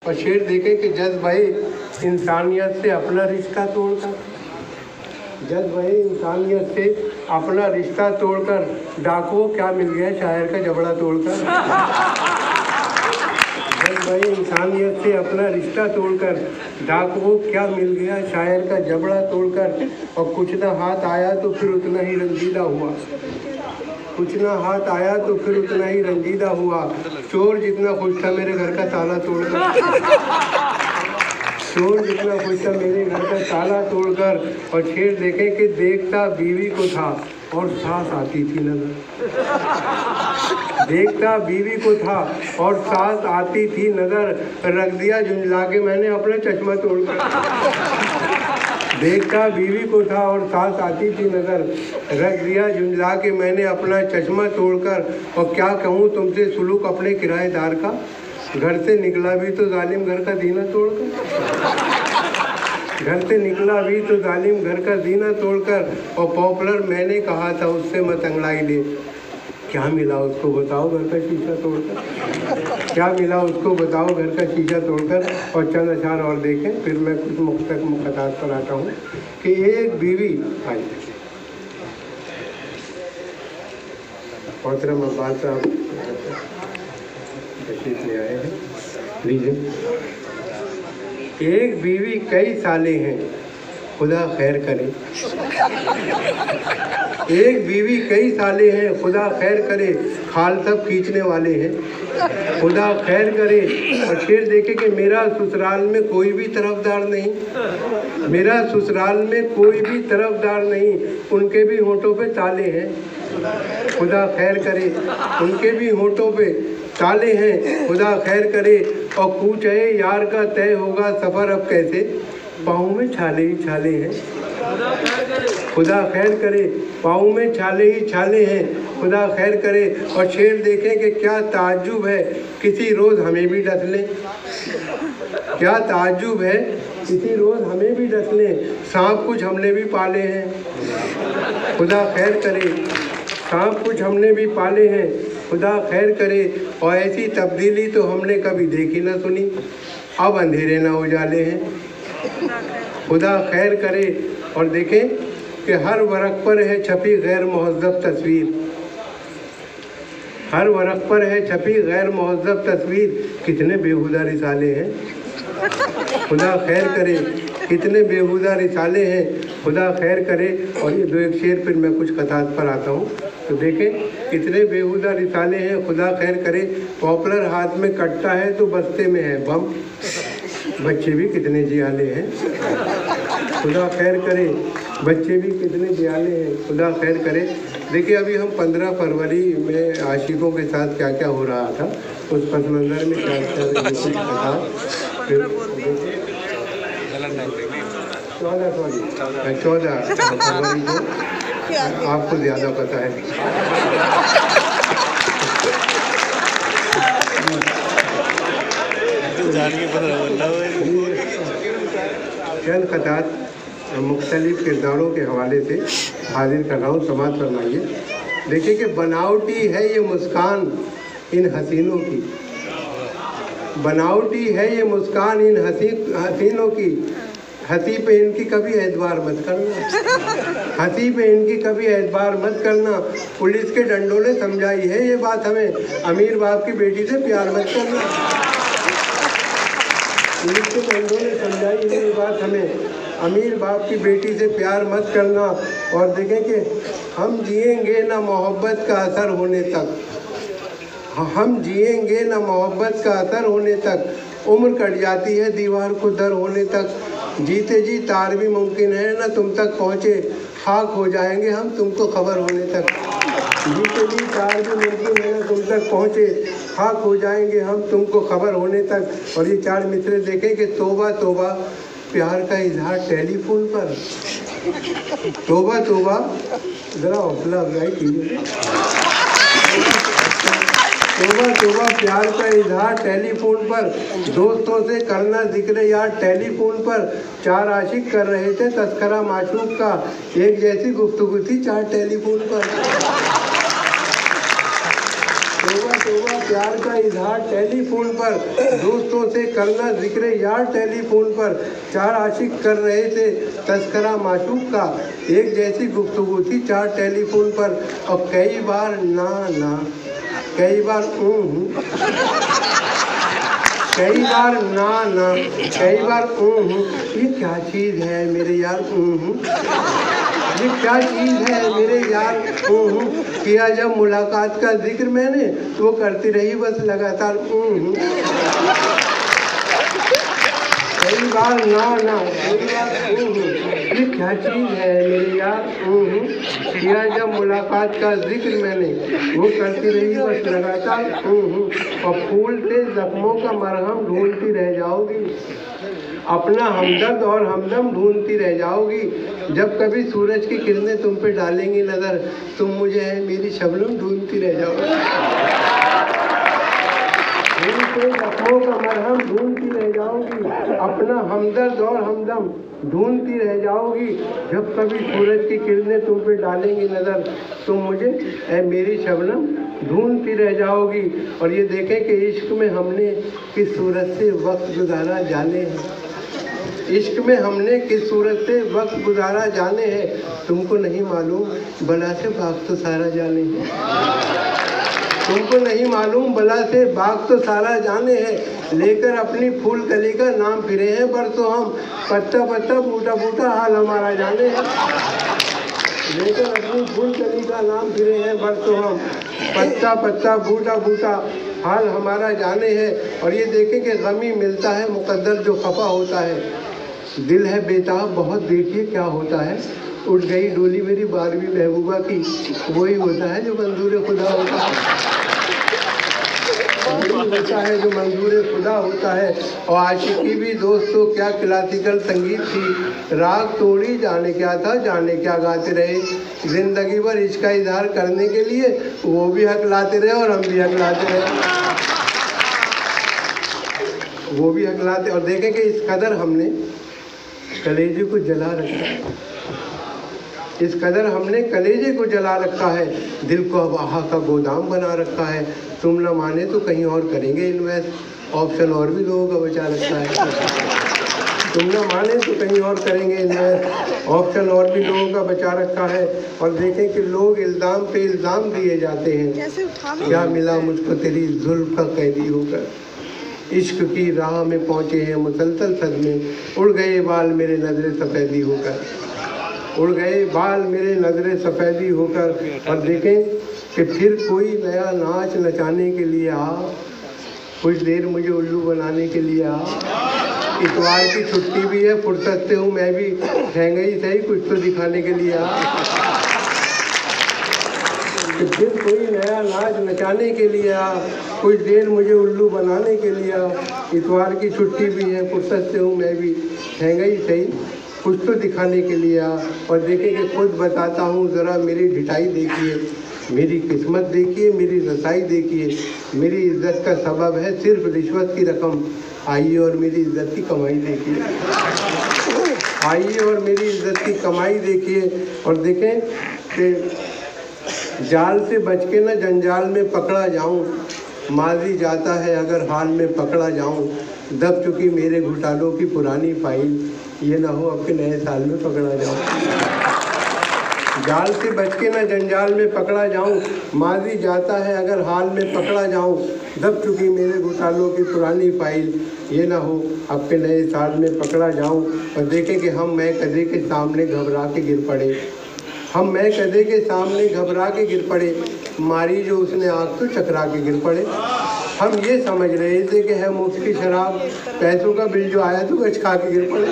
और शेर देखे कि जज भाई इंसानियत से अपना रिश्ता तोड़कर, जज भाई इंसानियत से अपना रिश्ता तोड़कर डाकुओं क्या मिल गया शायर का जबड़ा तोड़कर। जज भाई इंसानियत से अपना रिश्ता तोड़कर डाकुओं क्या मिल गया शायर का जबड़ा तोड़कर। और कुछ ना हाथ आया तो फिर उतना ही रंजीदा हुआ, कुछ ना हाथ आया तो फिर उतना ही रंजीदा हुआ। चोर जितना खुश था मेरे घर का ताला तोड़कर, चोर जितना खुश था मेरे घर का ताला तोड़कर। और शेर देखे कि देखता बीवी को था और सास आती थी नजर, देखता बीवी को था और सास आती थी नजर। रख दिया झुंझला के मैंने अपना चश्मा तोड़कर, देखता बीवी को था और सास आती थी नजर। रख दिया झुंझला के मैंने अपना चश्मा तोड़कर। और क्या कहूँ तुमसे सुलूक अपने किराएदार का, घर से निकला भी तो जालिम घर का दीना तोड़कर, घर से निकला भी तो जालिम घर का दीना तोड़कर। और पॉपुलर मैंने कहा था उससे मत अंगड़ाई ले, क्या मिला उसको बताओ घर का शीशा तोड़कर, क्या मिला उसको बताओ घर का शीशा तोड़कर। और चंद अशार और देखें फिर मैं कुछ मुख्तत पर आता हूँ कि एक बीवी आई, मोहतरम अब्बास साहब तशरीफ ले आए हैं, लीजिए। एक बीवी कई साले हैं खुदा खैर करे, एक बीवी कई साले हैं खुदा खैर करे, खाल सब खींचने वाले हैं खुदा खैर करे। और शेर देखे कि मेरा ससुराल में कोई भी तरफदार नहीं, मेरा ससुराल में कोई भी तरफदार नहीं, उनके भी होंठों पे ताले हैं खुदा खैर करे, उनके भी होंठों पे ताले हैं खुदा खैर करे। और कूच है यार का तय होगा सफ़र अब कैसे, पाँव में छाले ही छाले हैं खुदा खैर करे, पाँव में छाले ही छाले हैं खुदा खैर करे। और शेर देखें कि क्या ताज्जुब है किसी रोज़ हमें भी डस लें, क्या ताज्जुब है किसी रोज़ हमें भी डस लें, सांप कुछ हमने भी पाले हैं खुदा खैर करे, सांप कुछ हमने भी पाले हैं खुदा खैर करे। और ऐसी तब्दीली तो हमने कभी देखी ना सुनी, अब अंधेरे ना उजाले हैं खुदा खैर करे। और देखें कि हर वरक पर है छपी गैर मुहज़्ज़ब तस्वीर, हर वरक पर है छपी गैर मुहज़्ज़ब तस्वीर, कितने बेहुदा रिसाले हैं खुदा खैर करे, कितने बेहुदा रिसाले हैं खुदा खैर करे। और ये दो एक शेर फिर मैं कुछ कथात पर आता हूँ। तो देखें कितने बेहुदा रिसाले हैं खुदा खैर करे। पॉपुलर हाथ में कटता है तो बस्ते में है बम, बच्चे भी कितने जियाले हैं खुदा खैर करे, बच्चे भी कितने जियाले हैं खुदा खैर करे। देखिए अभी हम 15 फरवरी में आशिकों के साथ क्या क्या हो रहा था उस पस मंज़र में क्या क्या था। फिर 14 फरवरी को आपको ज़्यादा पता है। चंद कतार मुख्तलिफ किरदारों के हवाले से हाजिर कर रहा हूँ, समाज फरमाइए। देखिए कि बनावटी है ये मुस्कान इन हसीनों की, बनावटी है ये मुस्कान इन हसीनों की, हंसी पे इनकी कभी एतबार मत करना, हंसी पे इनकी कभी एतबार मत करना। पुलिस के डंडों ने समझाई है ये बात हमें, अमीर बाप की बेटी से प्यार मत करना, पुलिस के डंडों ने समझाई है ये बात हमें, अमीर बाप की बेटी से प्यार मत करना। और देखें कि हम जिएंगे ना मोहब्बत का असर होने तक, हम जिएंगे ना मोहब्बत का असर होने तक, उम्र कट जाती है दीवार को दर होने तक, जीते जी तार भी मुमकिन है ना तुम तक पहुँचे, खाक हो जाएंगे हम तुमको खबर होने तक, जीते जी तार भी मुमकिन है ना तुम तक पहुँचे, खाक हो जाएंगे हम तुमको खबर होने तक। और ये 4 मिसरे देखें कि तौबा तौबा प्यार का इजहार टेलीफोन पर, तौबा तौबा, ज़रा हौसला अफजाई कीजिए, तौबा तौबा प्यार का इजहार टेलीफोन पर, दोस्तों से करना जिक्र यार टेलीफोन पर, 4 आशिक कर रहे थे तस्करा माशूक का, एक जैसी गुफ्तगू थी 4 टेलीफोन पर, तौबा तौबा प्यार का इजहार टेलीफोन पर, दोस्तों से करना जिक्र यार टेलीफोन पर। चार आशिक कर रहे थे तस्करा माशूक का, एक जैसी गुफ्तगू थी चार टेलीफोन पर। और कई बार ना, कई बार कई बार ना, कई बार ये क्या चीज़ है मेरे यार, ये क्या चीज़ है मेरे यार, किया जब मुलाकात का जिक्र मैंने, वो करती रही बस लगातार कई बार ना, कई बार ये क्या चीज़ है मेरे यार, किया जब मुलाकात का जिक्र मैंने, वो करती रही बस लगातार और फूल से जख्मों का मरहम ढूंढती रह जाओगी, अपना हमदर्द और हमदम ढूंढती रह जाओगी। जब कभी सूरज की किरणें तुम पे डालेंगी नज़र, तुम मुझे है मेरी शबनम ढूंढती रह जाओगी, जख्मों का मरहम ढूंढती रह जाओगी, अपना हमदर्द और हमदम ढूंढती रह जाओगी। जब कभी सूरज की किरणें तुम पे डालेंगी नज़र, तुम मुझे ऐ मेरी शबनम ढूंढती रह जाओगी। और ये देखें कि इश्क में हमने किस सूरत से वक्त गुजारा जाने हैं, इश्क में हमने किस सूरत से वक्त गुजारा जाने हैं, तुमको नहीं मालूम बला से बाग तो सारा जाने हैं, तुमको नहीं मालूम बला से बाग तो सारा जाने हैं। लेकर अपनी फूल कली का नाम फिरे हैं बरसों हम, पत्ता पत्ता बूटा बूटा हाल हमारा जाने हैं। लेकर अपनी फूल कली का नाम फिरे हैं बरसों हम, पत्ता पत्ता बूटा बूटा हाल हमारा जाने हैं। और ये देखें कि गमी मिलता है मुकद्दर जो खफा होता है, दिल है बेताब बहुत देखिए क्या होता है। उठ गई डोली मेरी 12वीं महबूबा की, वही होता है जो मंजूर खुदा होता है, होता है जो मंजूर खुदा होता है। और आशिकी भी दोस्तों क्या क्लासिकल संगीत थी, राग तोड़ी जाने क्या था जाने क्या गाते रहे, जिंदगी भर इसका इजहार करने के लिए वो भी हक लाते रहे और हम भी हक लाते रहे, वो भी हक लाते। और देखें कि इस कदर हमने कलेजे को जला रखा है, इस कदर हमने कलेजे को जला रखा है, दिल को अब आहा का गोदाम बना रखा है। तुम न माने तो कहीं और करेंगे इन्वेस्ट, ऑप्शन और भी लोगों का बचा रखा है। तुम न माने तो कहीं और करेंगे इन्वेस्ट, ऑप्शन और भी लोगों का बचा रखा है। और देखें कि लोग इल्ज़ाम पे इल्ज़ाम दिए जाते हैं, क्या मिला मुझको तेरी जुल्फ़ का कैदी होकर, इश्क की राह में पहुँचे हैं मुसलसल सदमे, उड़ गए बाल मेरे नजरे सफ़ेदी होकर, उड़ गए बाल मेरे नजरे सफ़ेदी होकर। और देखें कि फिर कोई नया नाच नचाने के लिए आ, कुछ देर मुझे उल्लू बनाने के लिए आ, इतवार की छुट्टी भी है फुर्सत से हूँ मैं भी, ठहंगे ही सही कुछ तो दिखाने के लिए आ, कि फिर कोई नया नाच नचाने के लिए आ, कुछ देर मुझे उल्लू बनाने के लिए आ, इतवार की छुट्टी भी है फुर्सत से हूँ मैं भी, ठहंगे ही सही कुछ तो दिखाने के लिए आ। और देखें कि खुद बताता हूँ ज़रा मेरी ढिठाई देखिए, मेरी किस्मत देखिए, मेरी रसाई देखिए, मेरी इज्जत का सबब है सिर्फ रिश्वत की रकम, आइए और मेरी इज्जत की कमाई देखिए, आइए और मेरी इज्जत की कमाई देखिए। और देखें कि जाल से बच के न जंजाल में पकड़ा जाऊं, माजी जाता है अगर हाल में पकड़ा जाऊं, दब चुकी मेरे घोटालों की पुरानी फाइल, ये ना हो आपके नए साल में पकड़ा जाऊं। जाल से बच के न जंजाल में पकड़ा जाऊं, माजी जाता है अगर हाल में पकड़ा जाऊं, दब चुकी मेरे घोटालों की पुरानी फाइल, ये ना हो आपके नए साल में पकड़ा जाऊं। और देखें कि हम मैं कदे के सामने घबरा के गिर पड़े, हम मैं कदे के सामने घबरा के गिर पड़े, मारी जो उसने आँख तो चकरा के गिर पड़े। हम ये समझ रहे थे कि है मुफ्त की शराब, पैसों का बिल जो आया तो गच खा के गिर पड़े,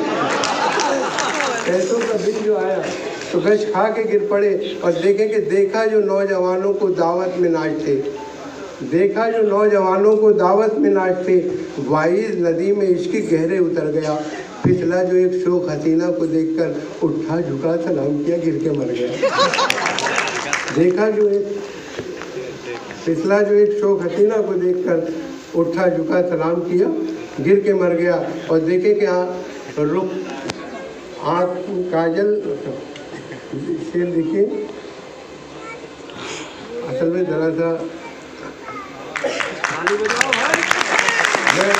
पैसों का बिल जो आया तो गच खा के गिर पड़े। और देखें कि देखा जो नौजवानों को दावत में नाचते, देखा जो नौजवानों को दावत में नाचते, वाइज नदी में इश्क गहरे उतर गया, फिसला जो एक शोक हसीना को देखकर उठा झुका सलाम किया गिर के मर गया। देखा जो एक फिसला जो एक शोक हसीना को देखकर उठा झुका सलाम किया गिर के मर गया। और देखे कि रुख आँख काजल शेर देखिए, असल में ज़रा सा मैं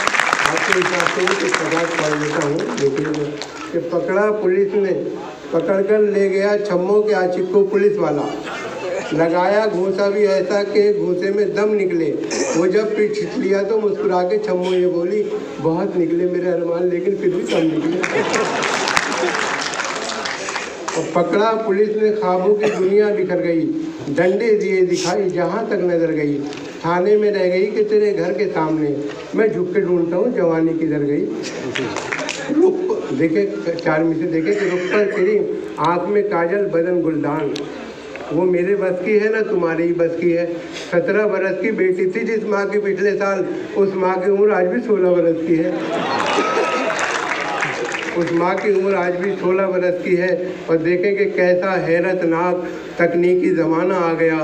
आपके हिसाब से कुछ पदार्थ पढ़ लेता हूँ, लेकिन कि पकड़ा पुलिस ने, पकड़कर ले गया छम्मों के आशिक को पुलिस वाला, लगाया घूंसा भी ऐसा कि घूंसे में दम निकले। वो जब पीठ छिट लिया तो मुस्कुरा के छम्मो ये बोली, बहुत निकले मेरे अरमान लेकिन फिर भी कम निकले। और पकड़ा पुलिस ने ख्वाबों की दुनिया बिखर गई, डंडे दिए दिखाई जहाँ तक नजर गई। थाने में रह गई कि तेरे घर के सामने, मैं झुक के ढूंढता हूँ जवानी किधर गई। रुक देखे 4 में से देखे कि रुक पर तेरी आँख में काजल बदन गुलदान, वो मेरे बस की है ना तुम्हारी ही बस की है। 17 बरस की बेटी थी जिस माँ की पिछले साल, उस माँ की उम्र आज भी 16 बरस की है। उस माँ की उम्र आज भी 16 बरस की है। और देखें कि कैसा हैरतनाक तकनीकी ज़माना आ गया,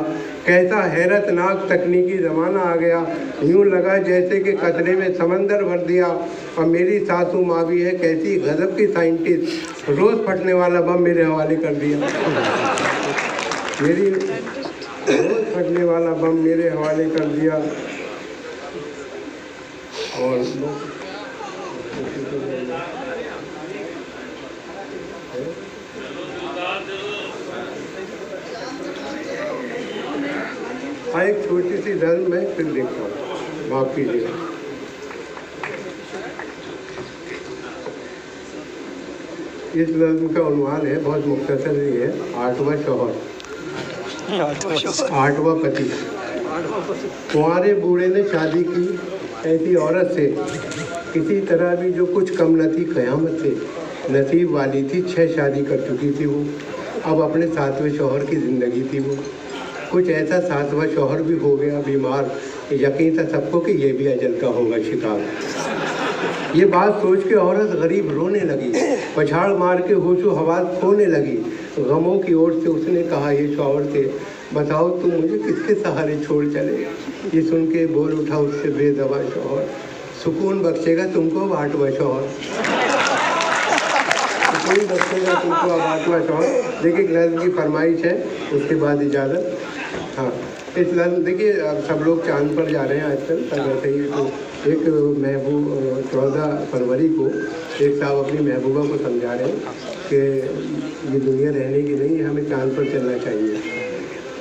कैसा हैरतनाक तकनीकी ज़माना आ गया। यूँ लगा जैसे कि कचरे में समंदर भर दिया। और मेरी सासू माँ भी है कैसी गजब की साइंटिस्ट, रोज़ फटने वाला बम मेरे हवाले कर दिया। मेरी रोज़ फटने वाला बम मेरे हवाले कर दिया। और एक छोटी सी नज़म मैं फिर देखता हूँ, माफ़ कीजिएगा। इस नज़म का उन्वान है, बहुत मुख्तसर ही है, 8वां शौहर, 8वां पति। कुंवारे बूढ़े ने शादी की ऐसी औरत से, किसी तरह भी जो कुछ कम न थी क़यामत से। नसीब वाली थी, 6 शादी कर चुकी थी वो, अब अपने 7वें शौहर की ज़िंदगी थी वो। कुछ ऐसा 7वां शौहर भी हो गया बीमार, यकीन था सबको कि ये भी अजल का होगा शिकार। ये बात सोच के औरत गरीब रोने लगी, पछाड़ मार के होशो हवास खोने लगी। गमों की ओर से उसने कहा ये शौहर से, बताओ तुम मुझे किसके सहारे छोड़ चले। ये सुन के बोल उठा उससे बेदवा शौहर, सुकून बख्शेगा तुमको अब 8वां शौहर, सुकून बख्शेगा तुमको अब 8वां शौहर। देखिए नज़म की फरमाइश है, उसके बाद इजाज़त। हाँ, इस नज़म देखिए अब सब लोग चांद पर जा रहे हैं आजकल, तब वैसे ही तो एक महबूब 14 फरवरी को एक साहब अपनी महबूबा को समझा रहे हैं कि ये दुनिया रहने की नहीं है, हमें चांद पर चलना चाहिए।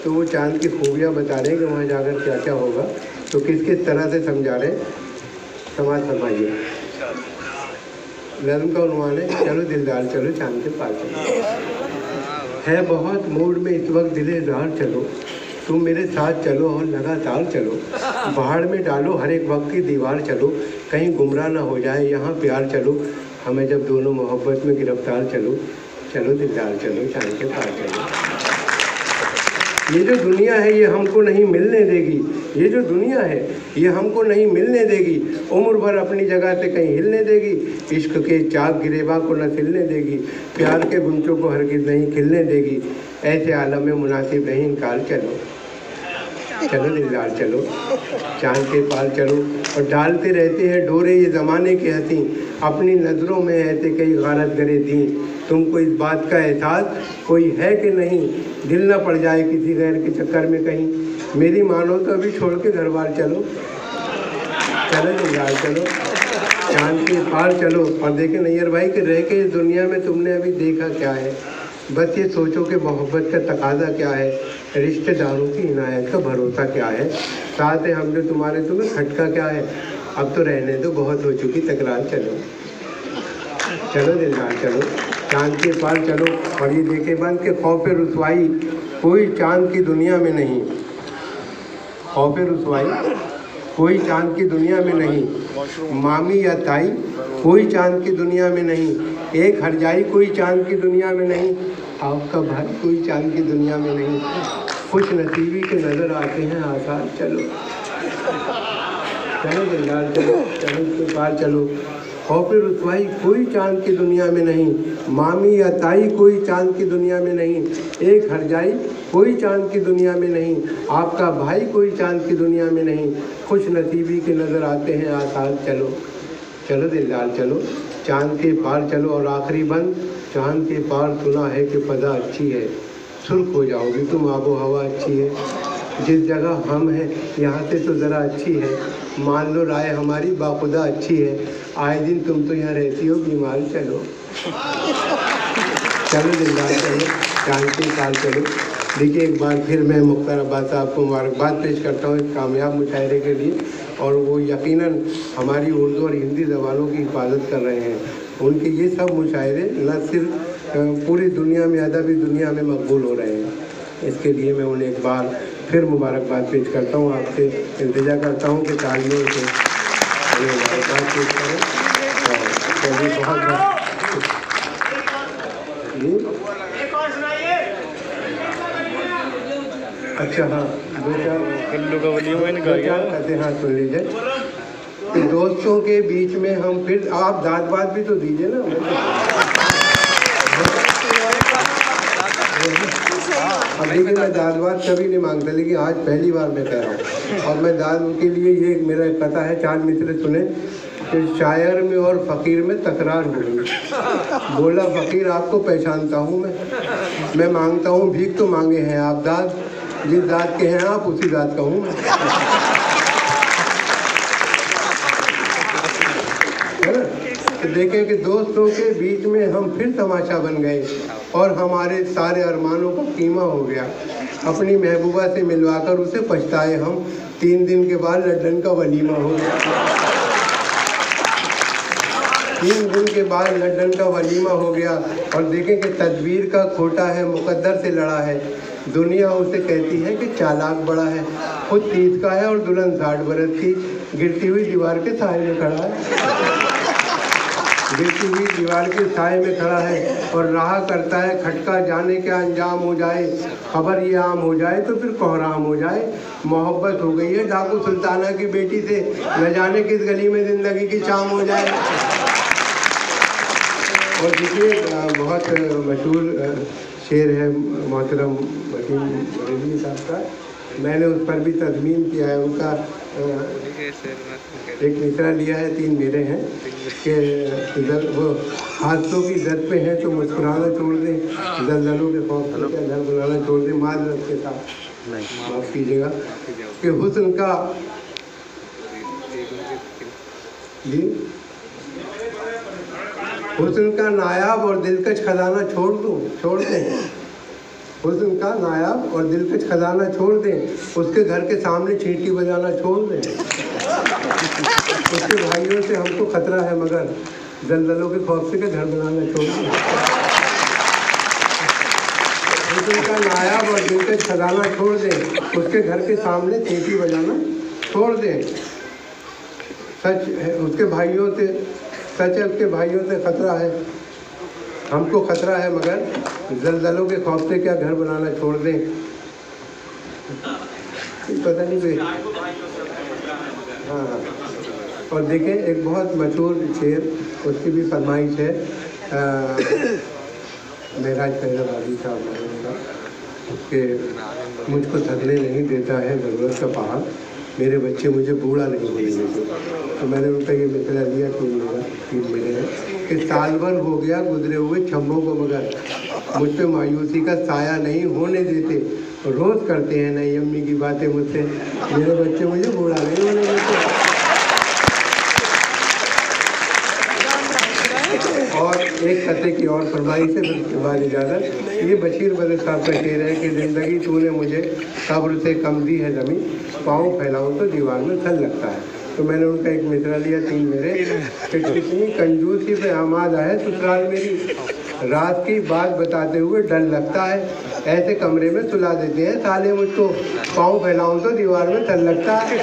तो वो चांद की खूबियाँ बता रहे हैं कि वहाँ जाकर क्या क्या होगा। तो किस किस तरह से समझा रहे हैं, समाज फरमाइए। नज़म का उन्वान है, चलो दिलदार चलो चांद के पार चलो। है बहुत मूड में इस वक्त दिलेदार चलो, तुम मेरे साथ चलो और लगातार चलो। पहाड़ में डालो हर एक वक्त की दीवार चलो, कहीं गुमराह ना हो जाए यहाँ प्यार चलो। हमें जब दोनों मोहब्बत में गिरफ्तार चलो, चलो दिलदार चलो चांद के पार चलो। ये जो दुनिया है ये हमको नहीं मिलने देगी, ये जो दुनिया है ये हमको नहीं मिलने देगी। उम्र भर अपनी जगह से कहीं हिलने देगी, इश्क के चाक गिरेबा को न सिलने देगी। प्यार के गुंचों को हरगिज़ नहीं खिलने देगी, ऐसे आलम में मुनासिब नहीं इनकार चलो। चलो दिलदार चलो चांद के पार चलो। और डालते रहते हैं डोरे ये ज़माने के हंसी, अपनी नज़रों में ऐसे कई गारत गरे दी। तुमको इस बात का एहसास कोई है कि नहीं, दिल ना पड़ जाए किसी गैर के चक्कर में कहीं। मेरी मानो तो अभी छोड़ के घर बार चलो, चलो दिलदार चलो चांद के पार चलो। और देखें नैयर भाई कि रह के इस दुनिया में तुमने अभी देखा क्या है, बस ये सोचो कि मोहब्बत का तकाजा क्या है, रिश्तेदारों की इनायत का भरोसा क्या है, साथ है हम जो तुम्हारे तुम्हें खटका क्या है। अब तो रहने दो बहुत हो चुकी तकरार, चलो चलो दिलदार चलो चांद के पार चलो। और ये देखे बंद के खौफ रुसवाई कोई चांद की दुनिया में नहीं, खौफ रुसवाई कोई चांद की दुनिया में नहीं। मामी या ताई कोई चांद की दुनिया में नहीं, एक हरजाई कोई चांद की दुनिया में नहीं, आपका भाई कोई चांद की दुनिया में नहीं। खुश नसीबी के नज़र आते हैं आसार, चलो चलो दिलदार चलो चलो के पार चलो। खौफ रुसवाई कोई चांद की दुनिया में नहीं, मामी या ताई कोई चांद की दुनिया में नहीं, एक हरजाई कोई चांद की दुनिया में नहीं, आपका भाई कोई चांद की दुनिया में नहीं। खुश नसीबी के नज़र आते हैं आसार, चलो चलो दिलदार चलो चांद के पार चलो। और आखिरी बंद, चांद के पार सुना है कि फ़ज़ा अच्छी है, सुर्ख हो जाओगी तुम आबो हवा अच्छी है। जिस जगह हम हैं यहाँ से तो ज़रा अच्छी है, मान लो राय हमारी बाखुदा अच्छी है, आए दिन तुम तो यहाँ रहती हो, बीमार चलो चलो दिलदार चलो, शांति साल चलो। देखिए एक बार फिर मैं मुख्तार अब्बास साहब को मुबारकबाद पेश करता हूँ इस कामयाब मुशायरे के लिए, और वो यकीनन हमारी उर्दू और हिंदी ज़बानों की हिफाजत कर रहे हैं। उनके ये सब मुशायरे न सिर्फ पूरी दुनिया में, अदबी दुनिया में मकबूल हो रहे हैं। इसके लिए मैं उन्हें एक बार फिर मुबारकबाद पेश करता हूँ। आपसे इल्तिजा करता हूँ कि तालियों से उन्हें मुबारकबाद पेश करें। और बहुत अच्छा, हाँ, दो चार कहते हाँ सुन लीजिए। तो दोस्तों के बीच में हम फिर, आप दाद बात भी तो दीजिए ना। अब देखिए मैं दाद बात कभी नहीं मांगता, लेकिन आज पहली बार मैं कह रहा हूँ। और मैं दाद के लिए ये मेरा पता है, 4 मिसरे सुने कि शायर में और फ़कीर में तकरार हो गई। बोला फ़कीर आपको पहचानता हूँ मैं मांगता हूँ भीख तो मांगे हैं आप दाद, जिस दाद के हैं आप उसी दाद का हूँ मैं, है ना। तो देखें कि दोस्तों के बीच में हम फिर तमाशा बन गए और हमारे सारे अरमानों का कीमा हो गया। अपनी महबूबा से मिलवाकर उसे पछताए हम, 3 दिन के बाद लड्डन का वलीमा हो गया। 3 दिन के बाद लड्डन का वलीमा हो गया। और देखें कि तदबीर का खोटा है, मुकद्दर से लड़ा है। दुनिया उसे कहती है कि चालाक बड़ा है, खुद 30 का है और दुल्हन 60 बरस की, गिरती हुई दीवार के साए में खड़ा है। गिरती हुई दीवार के साए में खड़ा है और रहा करता है खटका, जाने क्या अंजाम हो जाए। खबर ये आम हो जाए तो फिर कोहराम हो जाए। मोहब्बत हो गई है डाकू सुल्ताना की बेटी से, न जाने किस गली में ज़िंदगी की शाम हो जाए। और देखिए बहुत मशहूर शेर है मोहतरम वसीम बरेलवी साहब का, मैंने उस पर भी तज़मीन किया है। उनका एक मिसरा लिया है, 3 मेरे हैं कि वो हादसों की दर पे हैं तो मुस्कुराना छोड़ दें, जल्जलों के खौफ से घर बुलाना छोड़ दें, माजरत के साथ माफ़ कीजिएगा, कि हुस्न का जी हुस्न का नायाब और दिलकश खजाना छोड़ दें, हुस्न का नायाब और दिलकश खजाना छोड़ दें, उसके घर के सामने चींटी बजाना छोड़ दें। उसके भाइयों से हमको खतरा है मगर जल्जलों के खौफ से घर बनाना छोड़ दें। हुस्न का नायाब और दिलकश खजाना छोड़ दें, उसके घर के सामने चींटी बजाना छोड़ दें। सच है उसके भाइयों से, सच है उसके भाइयों से खतरा है, हमको खतरा है मगर जल्जलों के खौफ से क्या घर बनाना छोड़ दें। पता नहीं भाई। हाँ, और देखें एक बहुत मशहूर शेर, उसकी भी फरमाइश है महराज फैजाबादी साहब कि मुझको थकने नहीं देता है ज़रूरत का पहाड़, मेरे बच्चे मुझे बूढ़ा नहीं होने देते। तो मैंने उनका ये मिसरा दिया कि मेरे हैं कि साल भर हो गया गुजरे हुए छम्बों को मगर मुझ पे मायूसी का साया नहीं होने देते। रोज़ करते हैं नई अम्मी की बातें मुझसे, मेरे बच्चे मुझे बूढ़ा नहीं होने देते। और एक खते की और फरमाइश है, फिर उसके बाद इजाज़त। ये बशीर बदर साहब का शेर है कि ज़िंदगी तूने मुझे कब्र से कम दी है ज़मीं, पाँव फैलाऊं तो दीवार में सल लगता है। तो मैंने उनका एक मिसरा लिया 3 मेरे कि कितनी कंजूसी पे आमाद है ससुराल मेरी, रात की बात बताते हुए डर लगता है, ऐसे कमरे में सुला देते हैं साले मुझको, पाँव फैलाऊं तो दीवार में सल लगता है।